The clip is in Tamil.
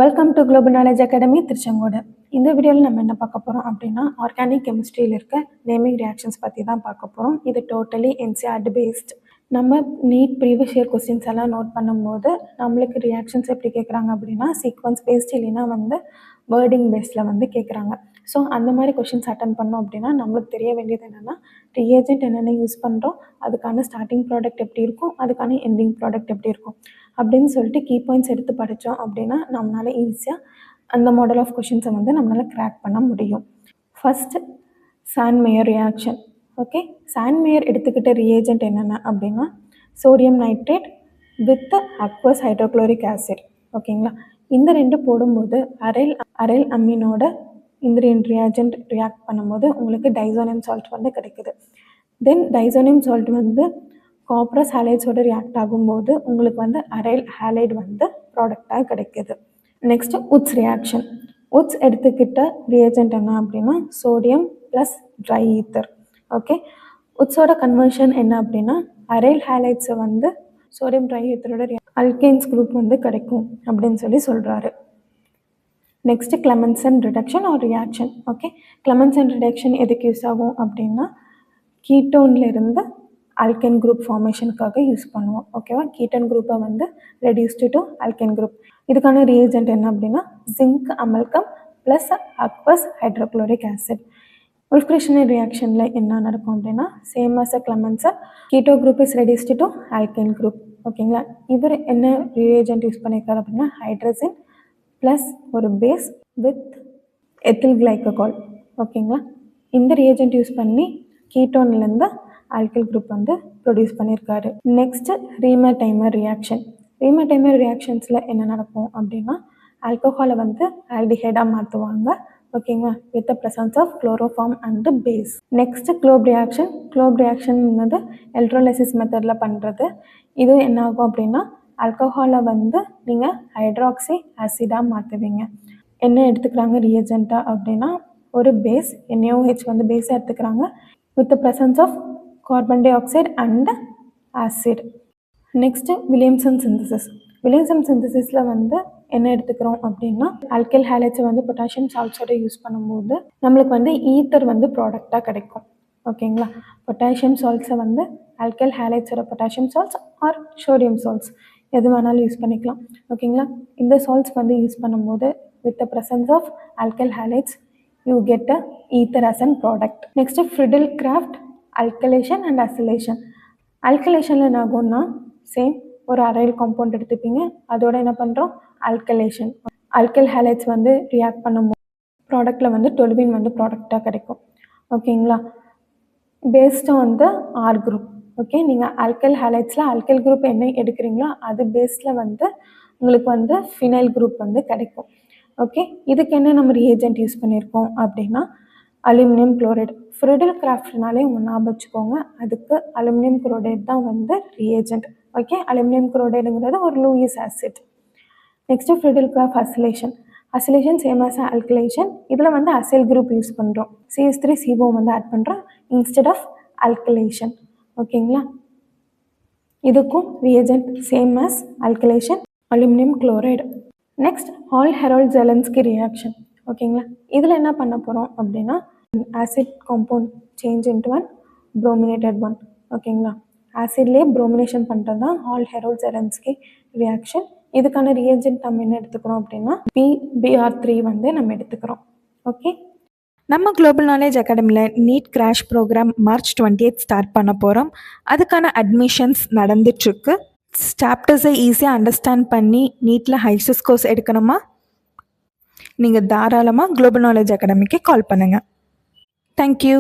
Welcome to global knowledge academy Tiruchengode. இந்த வீடியோவில் நம்ம என்ன பார்க்க போகிறோம் அப்படின்னா, ஆர்கானிக் கெமிஸ்ட்ரியில் இருக்க நேமிங் ரியாக்ஷன்ஸ் பற்றி தான் பார்க்க போகிறோம். இது டோட்டலி என்சிஆர்டி பேஸ்ட். நம்ம நீட் ப்ரீவியஸ் இயர் கொஸ்டின்ஸ் எல்லாம் நோட் பண்ணும்போது நம்மளுக்கு ரியாக்ஷன்ஸ் எப்படி கேட்குறாங்க அப்படின்னா, சீக்வன்ஸ் பேஸ்ட் இல்லைன்னா வேர்டிங் பேஸில் கேட்குறாங்க. ஸோ அந்த மாதிரி கொஷின்ஸ் அட்டன் பண்ணோம் அப்படின்னா நம்மளுக்கு தெரிய வேண்டியது என்னென்னா, ரியேஜென்ட் என்னென்ன யூஸ் பண்ணுறோம், அதுக்கான ஸ்டார்டிங் ப்ராடக்ட் எப்படி இருக்கும், அதுக்கான எண்டிங் ப்ராடக்ட் எப்படி இருக்கும் அப்படின்னு சொல்லிட்டு கீ பாயிண்ட்ஸ் எடுத்து படித்தோம் அப்படின்னா நம்மளால் ஈஸியாக அந்த மாடல் ஆஃப் கொஷின்ஸை நம்மளால் கிராக் பண்ண முடியும். First Sandmeyer reaction. Okay, Sandmeyer எடுத்துக்கிட்ட ரியேஜென்ட் என்னென்ன அப்படின்னா, sodium nitrate with aqueous hydrochloric acid. ஓகேங்களா, இந்த ரெண்டு போடும்போது அரைல் அமீனோட இந்த ரெண்டு ரியாஜென்ட் ரியாக்ட் பண்ணும்போது உங்களுக்கு டைசோனியம் சால்ட் கிடைக்குது. தென் டைசோனியம் சால்ட் காப்ரஸ் ஹாலைட்ஸோட ரியாக்ட் ஆகும்போது உங்களுக்கு அரைல் ஹாலைட் ப்ராடக்டாக கிடைக்குது. Next Wurtz reaction. உட்ஸ் எடுத்துக்கிட்ட ரியேஜென்ட் என்ன அப்படின்னா, sodium plus dry ether. Okay, உட்ஸோட கன்வர்ஷன் என்ன அப்படின்னா, அரைல் ஹாலைட்ஸை சோடியம் ட்ரை ஈத்தரோட அல்கேன்ஸ் குரூப் கிடைக்கும் அப்படின்னு சொல்கிறாரு. Next Clemmensen reduction or reaction. Okay, Clemmensen reduction எதுக்கு யூஸ் ஆகும் அப்படின்னா, கீட்டோன்லேருந்து அல்கேன் குரூப் ஃபார்மேஷனுக்காக யூஸ் பண்ணுவோம். ஓகேவா, கீட்டன் குரூப்பை ரெடியூஸ்டு டு அல்கேன் குரூப். இதுக்கான ரியேஜென்ட் என்ன அப்படின்னா, zinc amalgam plus aqueous hydrochloric acid. உல்ஃப்ரிஷனல் ரியாக்ஷனில் என்ன நடக்கும் அப்படின்னா, same as a Clemmensen, keto group is reduced to alkane group. ஓகேங்களா, இவர் என்ன ரியேஜென்ட் யூஸ் பண்ணியிருக்காரு அப்படின்னா, ஹைட்ரஜன் ப்ளஸ் ஒரு பேஸ் வித் எத்தில் கிளைக்கோல். ஓகேங்களா, இந்த ரியேஜென்ட் யூஸ் பண்ணி கீட்டோன்லேருந்து ஆல்கைல் குரூப் ப்ரொடியூஸ் பண்ணியிருக்காரு. Next Reimer Tiemann reaction. ரீமேடைமர் ரியாக்ஷன்ஸில் என்ன நடக்கும் அப்படின்னா, ஆல்கஹாலை ஆல்டிஹைடாக மாற்றுவாங்க. ஓகேங்களா, with the presence of chloroform and base. Next குளோப் ரியாக்ஷன். குளோப் ரியாக்ஷன் எலக்ட்ரோலைசிஸ் மெத்தடில் பண்ணுறது. இது என்ன ஆகும் அப்படின்னா, ஆல்கஹாலை நீங்கள் ஹைட்ராக்சி ஆசிடாக மாற்றுவீங்க. என்ன எடுத்துக்கிறாங்க ரியேஜென்ட்டாக அப்படின்னா, ஒரு பேஸ் NaOH பேஸாக எடுத்துக்கிறாங்க with the presence of carbon dioxide and acid. Next Williamson synthesis. Williamson சிந்தசிஸில் என்ன எடுத்துக்கிறோம் அப்படின்னா, ஆல்கைல் ஹாலைட்ஸை பொட்டாசியம் சால்ட்ஸோட யூஸ் பண்ணும்போது நம்மளுக்கு ஈத்தர் ப்ராடக்டாக கிடைக்கும். ஓகேங்களா, பொட்டாசியம் சால்ட்ஸை ஆல்கைல் ஹாலைட்ஸோட potassium salts or sodium salts எது வேணாலும் யூஸ் பண்ணிக்கலாம். ஓகேங்களா, இந்த சால்ட்ஸ் யூஸ் பண்ணும்போது with the presence of alkyl halides you get a ether as a product. Next, Friedel-Crafts alkylation and acylation. Alkylationல என்ன ஆகும்னா, சேம் ஒரு அரைல் காம்பவுண்ட் எடுத்துப்பீங்க, அதோட என்ன பண்ணுறோம், ஆல்கலேஷன். ஆல்கைல் ஹாலைட்ஸ் ரியாக்ட் பண்ணும்போது ப்ராடக்டில் டொலுவின் ப்ராடக்டாக கிடைக்கும். ஓகேங்களா, பேஸ்டு ஆர் குரூப். ஓகே, நீங்கள் ஆல்கைல் ஹாலைட்ஸில் ஆல்கைல் குரூப் என்ன எடுக்கிறீங்களோ அது பேஸில் உங்களுக்கு ஃபினைல் குரூப் கிடைக்கும். ஓகே, இதுக்கு என்ன நம்ம ரியேஜென்ட் யூஸ் பண்ணியிருக்கோம் அப்படின்னா, அலுமினியம் குளோரைடு. ஃப்ரிடல்-கிராஃப்ட்னாலே ஞாபகம் வச்சுக்கோங்க, அதுக்கு அலுமினியம் குளோரைடு தான் ரியேஜென்ட். ஓகே, அலுமினியம் குளோரைடுங்கிறது ஒரு Lewis acid. Next Friedel Crafts acylation. Acylation same as alkylation. இதில் அசைல் குரூப் யூஸ் பண்ணுறோம், CH3CO ஆட் பண்ணுறோம் இன்ஸ்டெட் ஆஃப் ஆல்கலேஷன். ஓகேங்களா, இதுக்கும் reagent same as alkylation, aluminium chloride. Next Hell Volhard Zelinsky reaction. ஓகேங்களா, இதில் என்ன பண்ண போகிறோம் அப்படின்னா, acid compound change into one brominated one. ஓகேங்களா, ஆசிட்லேயே ப்ரோமினேஷன் பண்ணுறது தான் ஹால்-ஹெரால்ட்-ஜெலன்ஸ்கி ரியாக்ஷன். இதுக்கான ரியேஜென்ட் நம்ம என்ன எடுத்துக்கிறோம் அப்படின்னா, PBr3 நம்ம எடுத்துக்கிறோம். ஓகே, நம்ம குளோபல் நாலேஜ் அகாடமியில் NEET crash program March 28 start பண்ண போகிறோம். அதுக்கான அட்மிஷன்ஸ் நடந்துட்டுருக்கு. சாப்டர்ஸை ஈஸியாக அண்டர்ஸ்டாண்ட் பண்ணி நீட்டில் ஹையஸ்ட் ஸ்கோர்ஸ் எடுக்கணுமா, நீங்கள் தாராளமாக குளோபல் நாலேஜ் அகாடமிக்கு கால் பண்ணுங்கள். தேங்க்யூ.